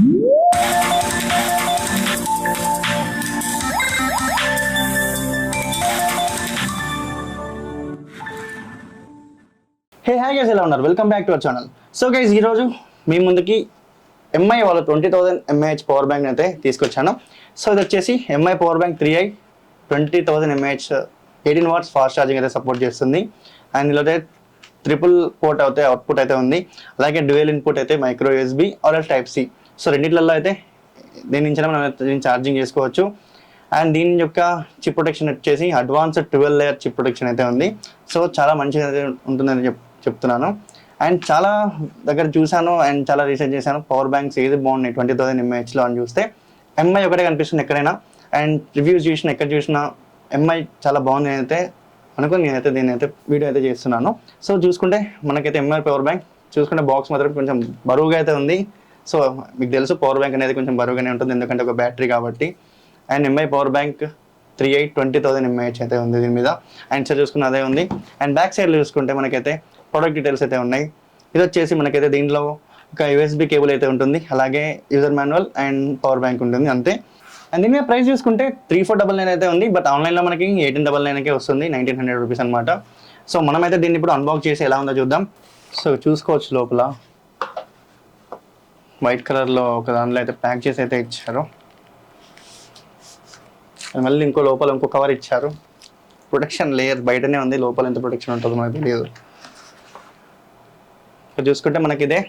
Hey hi guys, ఎలా ఉన్నారు? Welcome back to our channel. So guys, ఈరోజు మీ ముందుకి ఎంఐ వాళ్ళ 20,000 mAh పవర్ బ్యాంక్ అయితే తీసుకొచ్చాను. సో ఇది వచ్చేసి MI power bank 3i 20,000 mAh 18 watts fast charging అయితే సపోర్ట్ చేస్తుంది. అండ్ ఇందులో అయితే ట్రిపుల్ పోర్ట్ అయితే అవుట్పుట్ అయితే ఉంది. అలాగే డ్యూయల్ ఇన్పుట్ అయితే micro USB or type C. So రెండిట్లలో అయితే దీని నుంచి మనం ఛార్జింగ్ చేసుకోవచ్చు. అండ్ దీని యొక్క చిప్ ప్రొటెక్షన్ వచ్చేసి అడ్వాన్స్డ్ 12 లేయర్ చిప్ ప్రొటెక్షన్ అయితే ఉంది. సో చాలా మంచిగా అయితే ఉంటుందని చెప్తున్నాను. అండ్ చాలా దగ్గర చూశాను అండ్ చాలా రీసెర్చ్ చేశాను. పవర్ బ్యాంక్స్ ఏది బాగున్నాయి 20,000 mAhలో అని చూస్తే ఎంఐ ఒకటే కనిపిస్తుంది ఎక్కడైనా. అండ్ రివ్యూస్ చూసిన ఎక్కడ చూసినా ఎంఐ చాలా బాగుంది అయితే అనుకుని నేనైతే దీన్ని అయితే వీడియో అయితే చేస్తున్నాను. సో చూసుకుంటే మనకైతే ఎంఐ పవర్ బ్యాంక్ చూసుకుంటే బాక్స్ మాత్రం కొంచెం బరువుగా అయితే ఉంది. సో మీకు తెలుసు పవర్ బ్యాంక్ అనేది కొంచెం బరువుగానే ఉంటుంది, ఎందుకంటే ఒక బ్యాటరీ కాబట్టి. And MI power bank 3i 20,000 mAh అయితే ఉంది దీని మీద. అండ్ సార్ చూసుకున్న అదే ఉంది. అండ్ బ్యాక్ సైడ్లో చూసుకుంటే మనకైతే ప్రొడక్ట్ డీటెయిల్స్ అయితే ఉన్నాయి. ఇది వచ్చేసి మనకైతే దీంట్లో ఒక యూఎస్బి కేబుల్ అయితే ఉంటుంది, అలాగే user manual and power bank ఉంటుంది అంతే. అండ్ దీని మీద ప్రైస్ చూసుకుంటే 3499 అయితే ఉంది, బట్ ఆన్లైన్లో మనకి 1899కే వస్తుంది, 1900 రూపీస్ అనమాట. సో మనమైతే దీన్ని ఇప్పుడు అన్బాక్స్ చేసి ఎలా ఉందో చూద్దాం. సో చూసుకోవచ్చు లోపల వైట్ కలర్లో ఒక దాంట్లో అయితే ప్యాక్ చేసి అయితే ఇచ్చారు. మళ్ళీ లోపల ఇంకో కవర్ ఇచ్చారు. ప్రొటెక్షన్ లేయర్ బయటనే ఉంది, లోపల ఎంత ప్రొటెక్షన్ ఉంటుందో మనకు తెలియదు. చూసుకుంటే మనకి ఇదే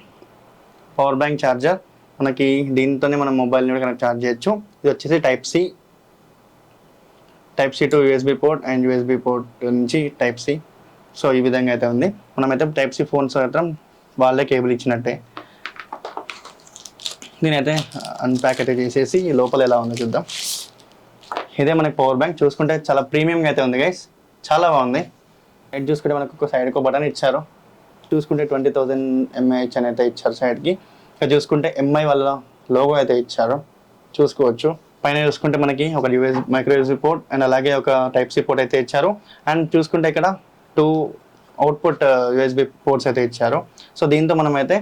పవర్ బ్యాంక్ ఛార్జర్. మనకి దీంతోనే మనం మొబైల్ని కూడా కనెక్ట్ ఛార్జ్ చేయొచ్చు. ఇది వచ్చేసి type C to USB port and USB port నుంచి టైప్ సి. సో ఈ విధంగా అయితే ఉంది. మనమైతే టైప్ సి ఫోన్స్ మాత్రం వాళ్ళే కేబుల్ ఇచ్చినట్టే. దీనైతే అన్ప్యాక్ అయితే చేసేసి లోపల ఎలా ఉందో చూద్దాం. ఇదే మనకి పవర్ బ్యాంక్. చూసుకుంటే చాలా ప్రీమియంగా అయితే ఉంది గైస్, చాలా బాగుంది. సైడ్ చూసుకుంటే మనకు ఒక సైడ్కి బటన్ ఇచ్చారు. చూసుకుంటే 20,000 mAh అని అయితే ఇచ్చారు సైడ్కి. ఇక్కడ చూసుకుంటే ఎంఐ వాళ్ళ లోగో అయితే ఇచ్చారు, చూసుకోవచ్చు. పైన చూసుకుంటే మనకి ఒక మైక్రో యూఎస్బి పోర్ట్ అండ్ అలాగే ఒక టైప్ సి పోర్ట్ అయితే ఇచ్చారు. అండ్ చూసుకుంటే ఇక్కడ 2 అవుట్పుట్ యూఎస్బి పోర్ట్స్ అయితే ఇచ్చారు. సో దీంతో మనం అయితే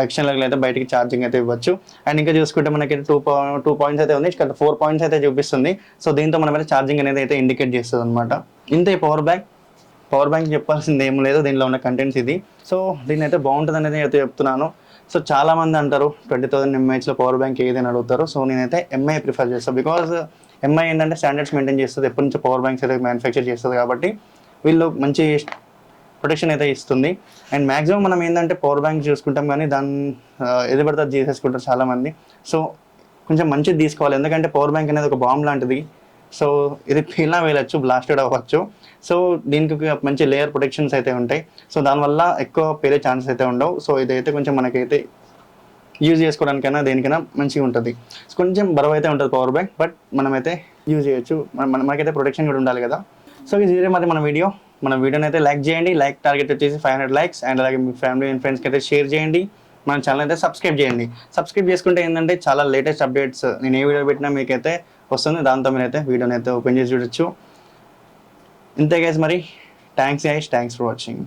ఎక్స్టర్నల్ అయితే బయటికి ఛార్జింగ్ అయితే ఇవ్వచ్చు. అండ్ ఇంకా చూసుకుంటే మనకి 2 పాయింట్స్ అయితే ఉంది, ఇక్కడ 4 పాయింట్స్ అయితే చూపిస్తుంది. సో దీంతో మనం అయితే ఛార్జింగ్ అనేది అయితే ఇండికేట్ చేస్తుంది అనమాట. ఇంతే పవర్ బ్యాంక్ చెప్పాల్సింది ఏం లేదు, దీనిలో ఉన్న కంటెంట్స్ ఇది. సో దీని అయితే బాగుంటుంది అనేది అయితే చెప్తున్నాను. సో చాలా మంది అంటారు 20,000 mAhలో పవర్ బ్యాంక్ ఏదైనా అడుగుతారు. సో నేనైతే ఎంఐ ప్రిఫర్ చేస్తాను, బికాజ్ ఎంఐ ఏంటంటే స్టాండర్డ్స్ మెయింటైన్ చేస్తుంది, ఎప్పటి నుంచో పవర్ బ్యాంక్స్ అయితే మ్యానుఫ్యాక్చర్ చేస్తుంది కాబట్టి వీళ్ళు మంచి ప్రొటెక్షన్ అయితే ఇస్తుంది. అండ్ మ్యాక్సిమం మనం ఏంటంటే పవర్ బ్యాంక్ చూసుకుంటాం కానీ దాన్ని ఏది పడితే అది చేసేసుకుంటారు చాలామంది. సో కొంచెం మంచిది తీసుకోవాలి, ఎందుకంటే పవర్ బ్యాంక్ అనేది ఒక బాంబ్ లాంటిది. సో ఇది పీలా వేయచ్చు, బ్లాస్టెడ్ అవ్వచ్చు. సో దీనికి మంచి లేయర్ ప్రొటెక్షన్స్ అయితే ఉంటాయి. సో దానివల్ల ఎక్కువ పేరే ఛాన్సెస్ అయితే ఉండవు. సో ఇదైతే కొంచెం మనకైతే యూజ్ చేసుకోవడానికైనా దేనికైనా మంచిగా ఉంటుంది. కొంచెం బరువు అయితే ఉంటుంది పవర్ బ్యాంక్, బట్ మనమైతే యూజ్ చేయొచ్చు. మనకైతే ప్రొటెక్షన్ కూడా ఉండాలి కదా. సో ఇది మరి మన వీడియోని అయితే లైక్ చేయండి. లైక్ టార్గెట్ వచ్చేసి 500 likes. అండ్ అలాగే మీ ఫ్యామిలీ అండ్ ఫ్రెండ్స్కి అయితే షేర్ చేయండి. మన ఛానల్ అయితే సబ్స్క్రైబ్ చేయండి. సబ్స్క్రైబ్ చేసుకుంటే ఏంటంటే చాలా లేటెస్ట్ అప్డేట్స్ నేను ఏ వీడియో పెట్టినా మీకైతే వస్తుంది. దాంతో మీరైతే వీడియోని అయితే ఓపెన్ చేసి చూడొచ్చు. ఇంతే గైస్, మరి థ్యాంక్స్ ఫర్ వాచింగ్.